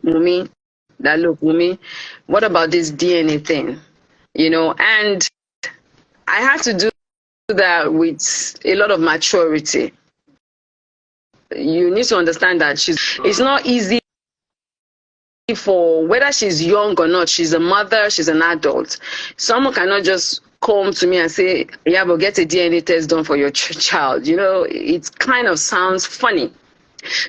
Wumi, that look, Wumi, what about this DNA thing? And I had to do that with a lot of maturity. You need to understand that it's not easy for whether she's young or not. She's a mother, she's an adult. Someone cannot just come to me and say, yeah, but get a DNA test done for your child. It kind of sounds funny.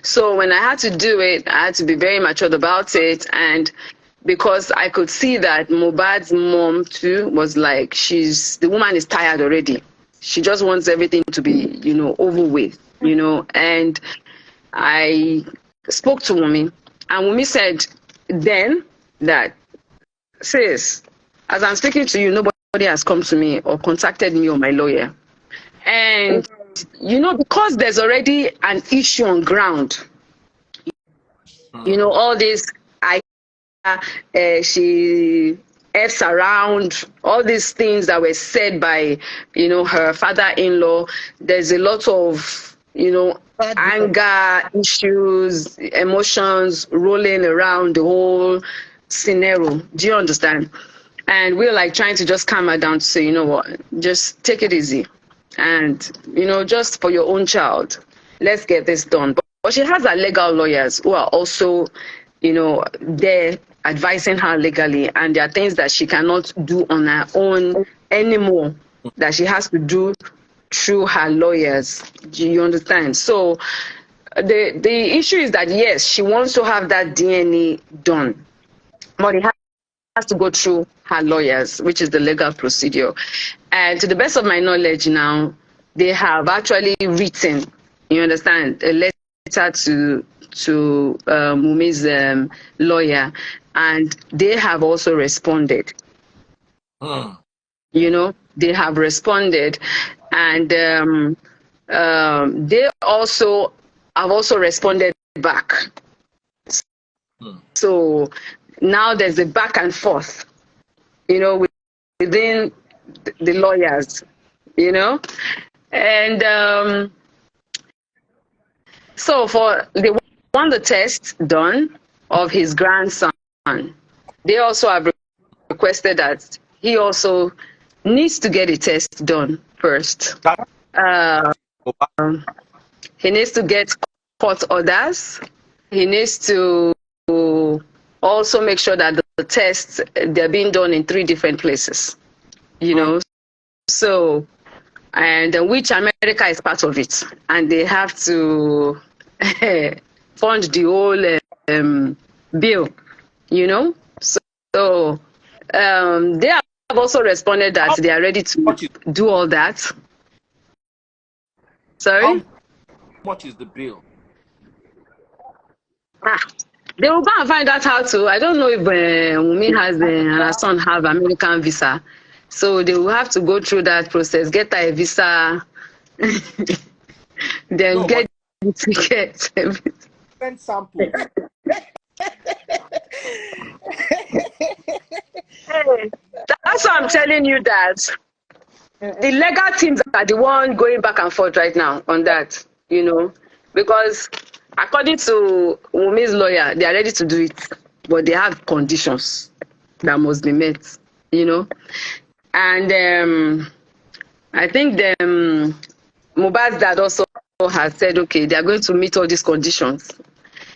So when I had to do it, I had to be very matured about it. And because I could see that Mohbad's mom too was like, the woman is tired already. She just wants everything to be, over with, And I spoke to Wumi, and Wumi said then that, sis, as I'm speaking to you, nobody has come to me or contacted me or my lawyer. And because there's already an issue on ground, all this, she F's around, all these things that were said by, her father-in-law. There's a lot of, anger issues, emotions rolling around the whole scenario. Do you understand? And we're like trying to just calm her down to say, you know what, just take it easy. And, just for your own child, let's get this done. But she has her legal lawyers who are also, there advising her legally. And there are things that she cannot do on her own anymore, that she has to do through her lawyers. Do you understand? So the issue is that, yes, she wants to have that DNA done, but it has to go through her lawyers, which is the legal procedure. And to the best of my knowledge now, they have actually written, you understand, a letter to Wumi's lawyer, and they have also responded. They have responded, and they also have also responded back. So now there's a back and forth, within the lawyers, and so they want the test done of his grandson. They also have requested that he also needs to get a test done first. He needs to get court orders. He needs to also make sure that the tests, they're being done in 3 different places, So, and which America is part of it. And they have to fund the whole bill, So they have also responded that they are ready to do all that. Sorry? How much is the bill? They will go and find that out too. I don't know if Wumi has and her son have American visa. So they will have to go through that process, get a visa, then get the ticket. Send samples. That's why I'm telling you that the legal teams are the one going back and forth right now on that, because according to Wumi's lawyer, they are ready to do it, but they have conditions that must be met, And I think Mohbad's dad also has said, okay, they are going to meet all these conditions,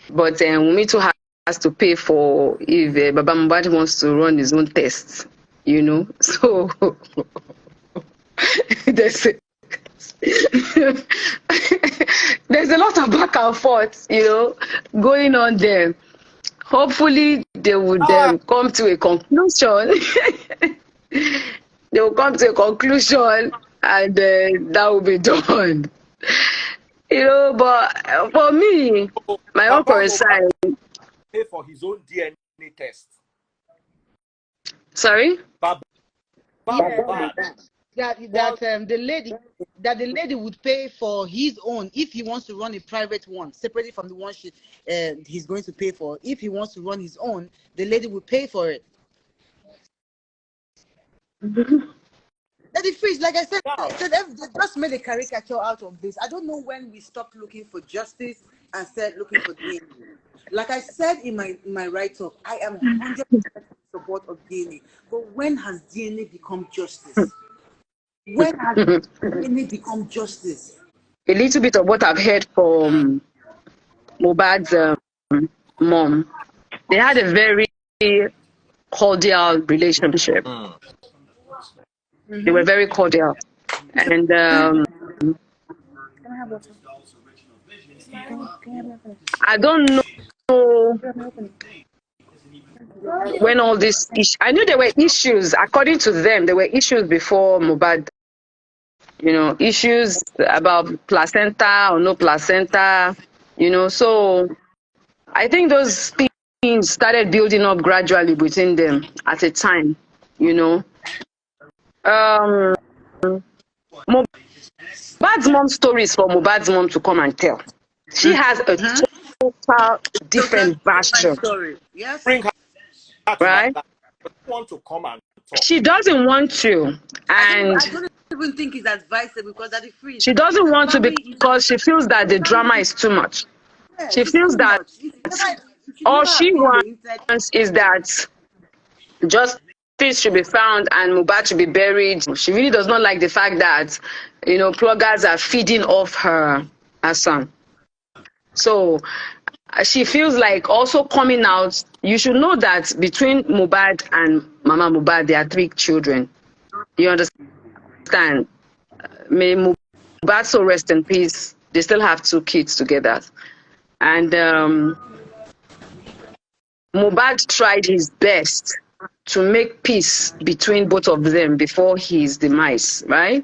but Wumi too has to pay for if Baba Mohbad wants to run his own tests, So there's a lot of back and forth, going on there. Hopefully, they would come to a conclusion. They will come to a conclusion, and that will be done. But for me, my own concern. Pay for his own DNA test. Sorry? That the lady would pay for his own if he wants to run a private one, separately from the one he's going to pay for. If he wants to run his own, the lady would pay for it. That is freeze, like I said, they just made a caricature out of this. I don't know when we stop looking for justice and said looking for DNA. Like I said in my write-up, I am 100% in support of DNA. But when has DNA become justice? When has DNA become justice? A little bit of what I've heard from Mohbad's mom. They had a very cordial relationship. They were very cordial. And I don't know when all this I knew there were issues. According to them, there were issues before Mohbad. You know, issues about placenta or no placenta. You know, so I think those things started building up gradually between them at a time. You know, Mohbad's mom's story is for Mohbad's mom to come and tell. She has a total different version. Story. Yes. Bring her to right? my life. I want to come and talk. She doesn't want to, and I don't even think it's advisable because that is free. she doesn't want to because she feels that the drama is too much. Yeah, She feels that all she wants is that justice should be found and Mohbad should be buried. She really does not like the fact that, you know, bloggers are feeding off her son. So she feels like also coming out. You should know that between Mohbad and Mama Mohbad, there are 3 children. You understand? May Mohbad so rest in peace. They still have 2 kids together. And Mohbad tried his best to make peace between both of them before his demise, right?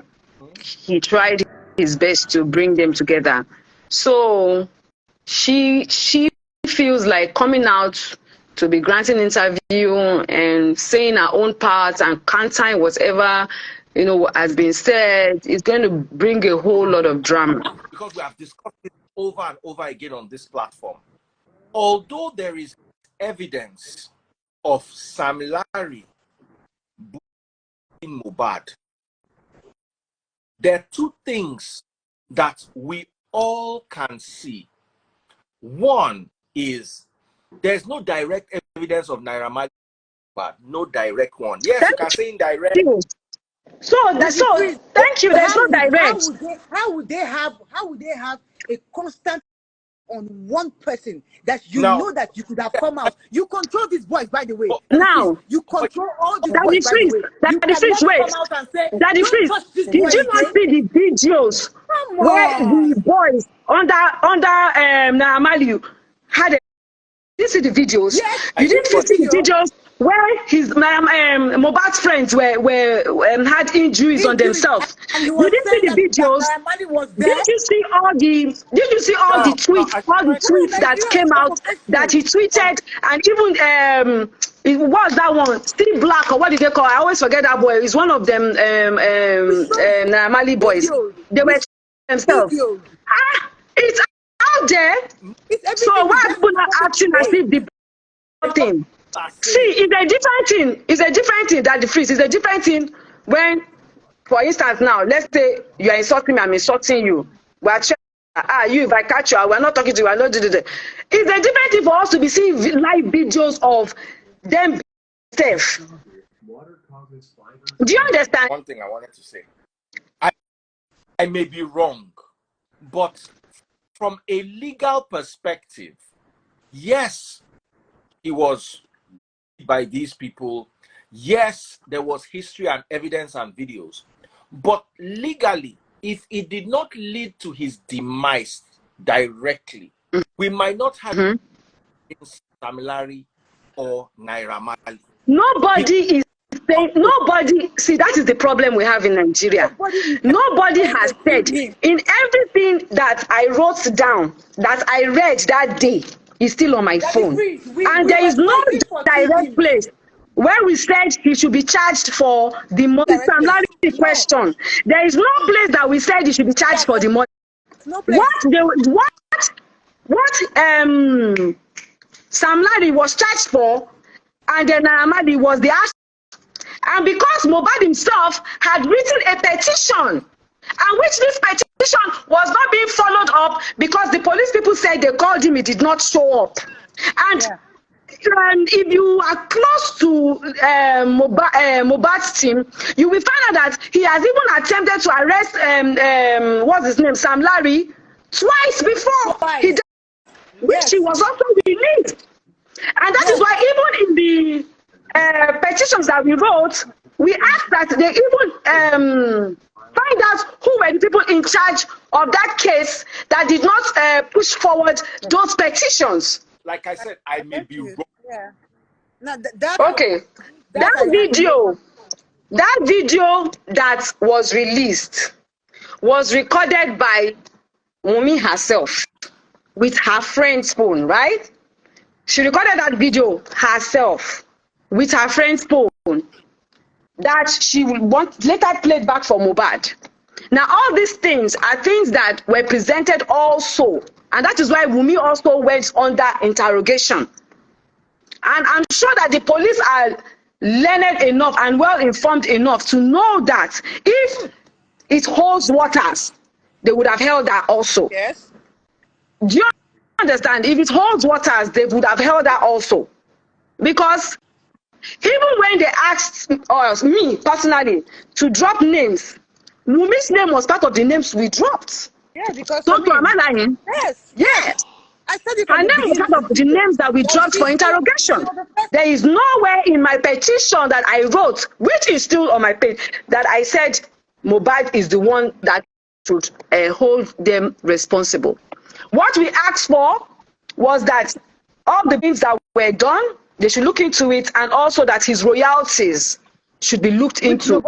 He tried his best to bring them together. So she feels like coming out to be granting interview and saying her own part and countering whatever, you know, has been said is going to bring a whole lot of drama. Because we have discussed it over and over again on this platform. Although there is evidence of Sam Larry in Mohbad, there are 2 things that we all can see. One is there's no direct evidence of Naira Marley, but no direct one. Yes, you can say indirect. So thank you. There's no direct. How would they have a constant on one person that you know that you could have come out? You control these boys, by the way. Now you control all these Daddy boys, by the way. Daddy Freeze, wait. Come out and say, Daddy Freeze, did you not see the videos where the boys under Naira Marley had a... Did you see the videos? Yes, you didn't see the videos where his Mohbad's friends were had injuries on themselves. You didn't see the videos. Did you see all the tweets that came out that he tweeted, and even it was that one Steve Black, or what did they call? I always forget that boy. He's one of them Naira Marley boys. They were themselves. It's out there. So why are people not acting as if the thing? See, it's a different thing. It's a different thing that the freeze. It's a different thing when, for instance, now let's say you are insulting me, I'm insulting you. We are you, if I catch you, we're not talking to you. We're not doing it. It's a different thing for us to be seeing live videos of them safe. Do you understand? One thing I wanted to say, I may be wrong, but from a legal perspective, yes, he was by these people. Yes, there was history and evidence and videos, but legally, if it did not lead to his demise directly, we might not have Sam Larry or Naira Marley. Nobody is saying, nobody, see, that is the problem we have in Nigeria. Nobody has said in everything that I wrote down, that I read that day, is still on my phone. And there is no direct place where we said he should be charged for the money. Sam Larry question. There is no place that we said he should be charged for the money. What Sam Larry was charged for, and then Naira Marley was the ask. And because Mohbad himself had written a petition and which this petition was not being followed up because the police people said they called him, he did not show up. And if you are close to Mohbad's team, you will find out that he has even attempted to arrest what's his name, Sam Larry, twice before. He did, which he was also released. And that is why even in the petitions that we wrote, we asked that they even find out who were the people in charge of that case that did not push forward those petitions. Like I said, I may be wrong. Yeah. No, okay. That video that was released was recorded by Wunmi herself with her friend's phone, right? She recorded that video herself with her friend's phone that she will want later played back for Mohbad. Now, all these things are things that were presented also, and that is why Wunmi also went under interrogation. And I'm sure that the police are learned enough and well informed enough to know that if it holds waters, they would have held her also. Yes. Do you understand? If it holds waters, they would have held her also. Because even when they asked me personally to drop names, Wunmi's name was part of the names we dropped. Yeah, because Tonto, am I lying? Yes. Yes. I said it. And then was part of the names that we dropped for interrogation. There is nowhere in my petition that I wrote, which is still on my page, that I said Mohbad is the one that should hold them responsible. What we asked for was that all the things that were done, they should look into it, and also that his royalties should be looked into,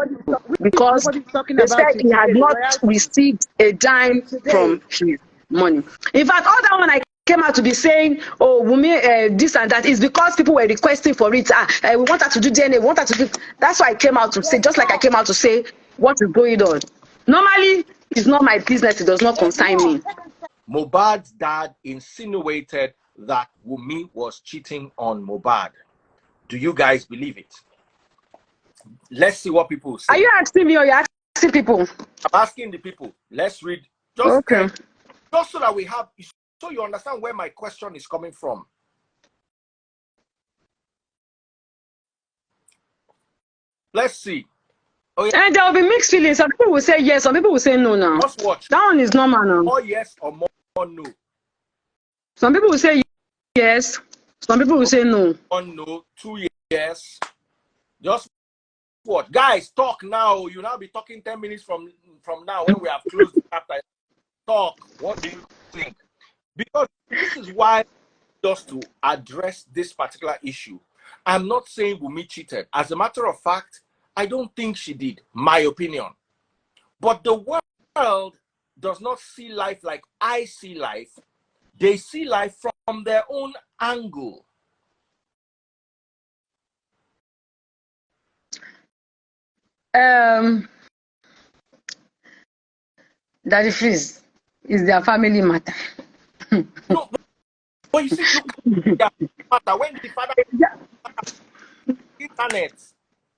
because they said he had not received a dime from his money. In fact, all that one I came out to be saying, oh, Wunmi, this and that, is because people were requesting for it. We want her to do DNA, we want her to do. That's why I came out to say, just like I came out to say what is going on. Normally, it's not my business, it does not concern me. Mohbad's dad insinuated that Wunmi was cheating on Mohbad. Do you guys believe it? Let's see what people say. Are you asking me or you're asking people? I'm asking the people. Let's read. Just, okay. Just so that we have, so you understand where my question is coming from. Let's see. Oh, yeah. And there will be mixed feelings. Some people will say yes, some people will say no now. Just watch. That one is normal now. More yes or more no. Some people will say yes, some people will say no. 1 no, 2 yes. Just what? Guys, talk now. You'll now be talking 10 minutes from now when we have closed the chapter. Talk. What do you think? Because this is why, just to address this particular issue, I'm not saying Wunmi cheated. As a matter of fact, I don't think she did, my opinion. But the world does not see life like I see life. They see life from their own angle. Daddy Freeze is their family matter. No, but you see, look at matter when the father internet.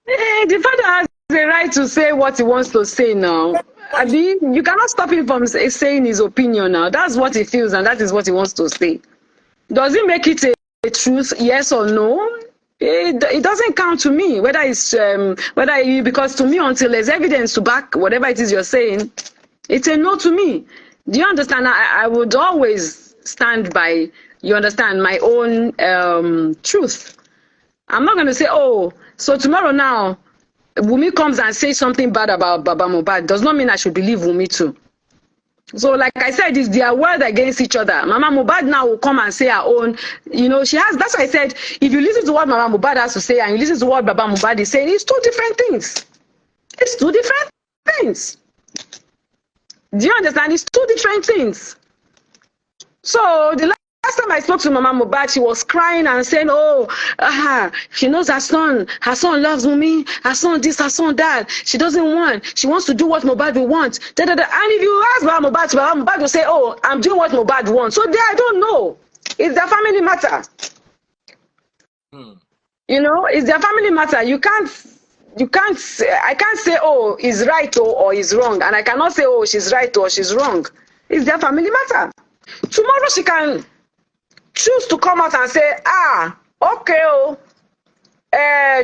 The father has the right to say what he wants to say now. I mean, you cannot stop him from saying his opinion now. That's what he feels, and that is what he wants to say. Does it make it a truth, yes or no? It doesn't count to me whether it's because to me, until there's evidence to back whatever it is you're saying, it's a no to me. Do you understand? I would always stand by, you understand, my own truth. I'm not going to say, oh, so tomorrow now, Wunmi comes and says something bad about Baba Mohbad. Does not mean I should believe Wunmi too. So like I said, it's their word against each other. Mama Mohbad now will come and say her own. You know, she has, that's why I said, if you listen to what Mama Mohbad has to say and you listen to what Baba Mohbad is saying, it's two different things. It's two different things. Do you understand? It's two different things. So the last time I spoke to Mama Mohbad, she was crying and saying, oh, she knows her son loves Wunmi, her son this, her son that. She doesn't want, she wants to do what Mohbad will want. Da, da, da. And if you ask Mama Mohbad will say, oh, I'm doing what Mohbad wants. So I don't know. It's their family matter. You know, it's their family matter. You can't you can't say, I can't say, oh, he's right or he's wrong. And I cannot say, oh, she's right or she's wrong. It's their family matter. Tomorrow she can choose to come out and say, okay,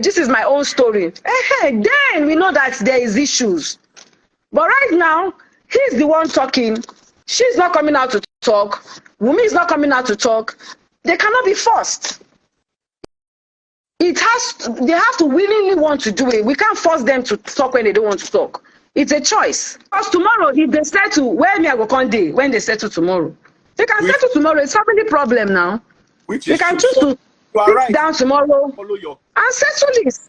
this is my own story. Then we know that there is issues. But right now, he's the one talking. She's not coming out to talk. Wumi is not coming out to talk. They cannot be forced. They have to willingly want to do it. We can't force them to talk when they don't want to talk. It's a choice. Because tomorrow, if they settle, where me I go one day when they settle tomorrow, they can settle tomorrow. It's family problem now. They can choose to sit down tomorrow and settle it.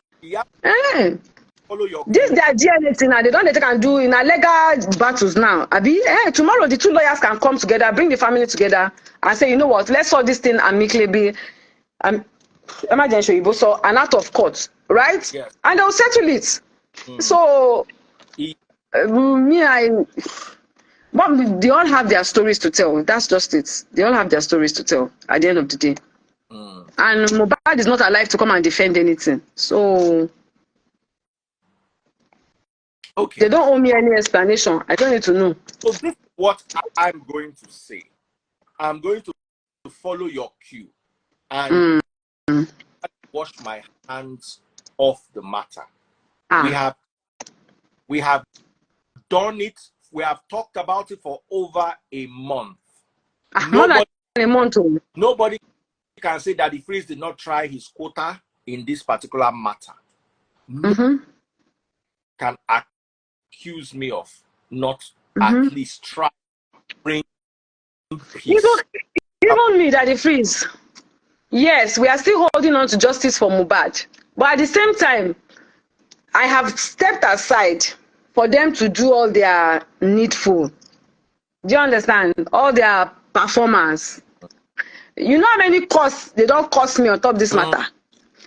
This their DNA thing now. They don't can do in a legal battles now. Tomorrow the two lawyers can come together, bring the family together, and say, you know what, let's solve this thing amicably. Emergency, so an out of court, right? Yes. And they'll settle it. So but they all have their stories to tell. That's just it. They all have their stories to tell at the end of the day. And Mohbad is not alive to come and defend anything. So they don't owe me any explanation. I don't need to know. So this is what I'm going to say. I'm going to follow your cue and wash my hands off the matter. We have done it. We have talked about it for over a month. Nobody can say that the Freeze did not try his quota in this particular matter. Can accuse me of not at least trying to bring peace. Even me, Daddy Freeze. Yes, we are still holding on to justice for Mohbad. But at the same time, I have stepped aside for them to do all their needful. Do you understand? All their performance. You know how many costs they don't cost me on top of this matter?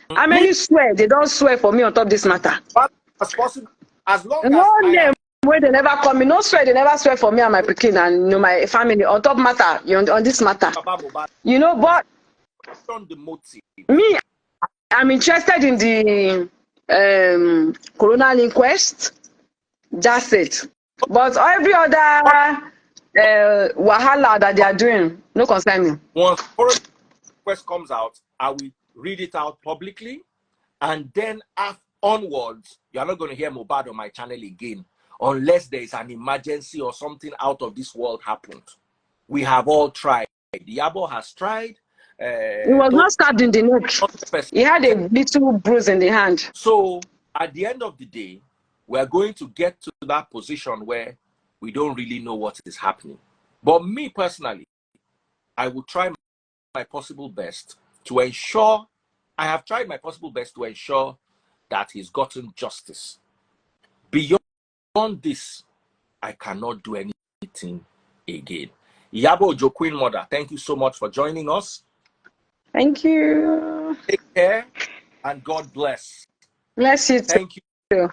How many swear they don't swear for me on top of this matter? But as possible, as long as no name where they never come me, no swear they never swear for me and my pikin and my family on top matter, on this matter. But on the motive. Me, I'm interested in the coroner inquest. That's it. But every other wahala that they are doing, no concern me. Once coroner inquest comes out, I will read it out publicly, and then onwards, you are not going to hear Mohbad on my channel again, unless there is an emergency or something out of this world happened. We have all tried. Iyabo has tried. He was not stabbed in the neck. He had a little bruise in the hand. So at the end of the day, we're going to get to that position where we don't really know what is happening. But me personally, I will try my possible best to ensure, I have tried my possible best to ensure that he's gotten justice. Beyond this, I cannot do anything again. Iyabo Ojo, Queen Mother, thank you so much for joining us. Thank you. Take care and God bless. Bless you too. Thank you.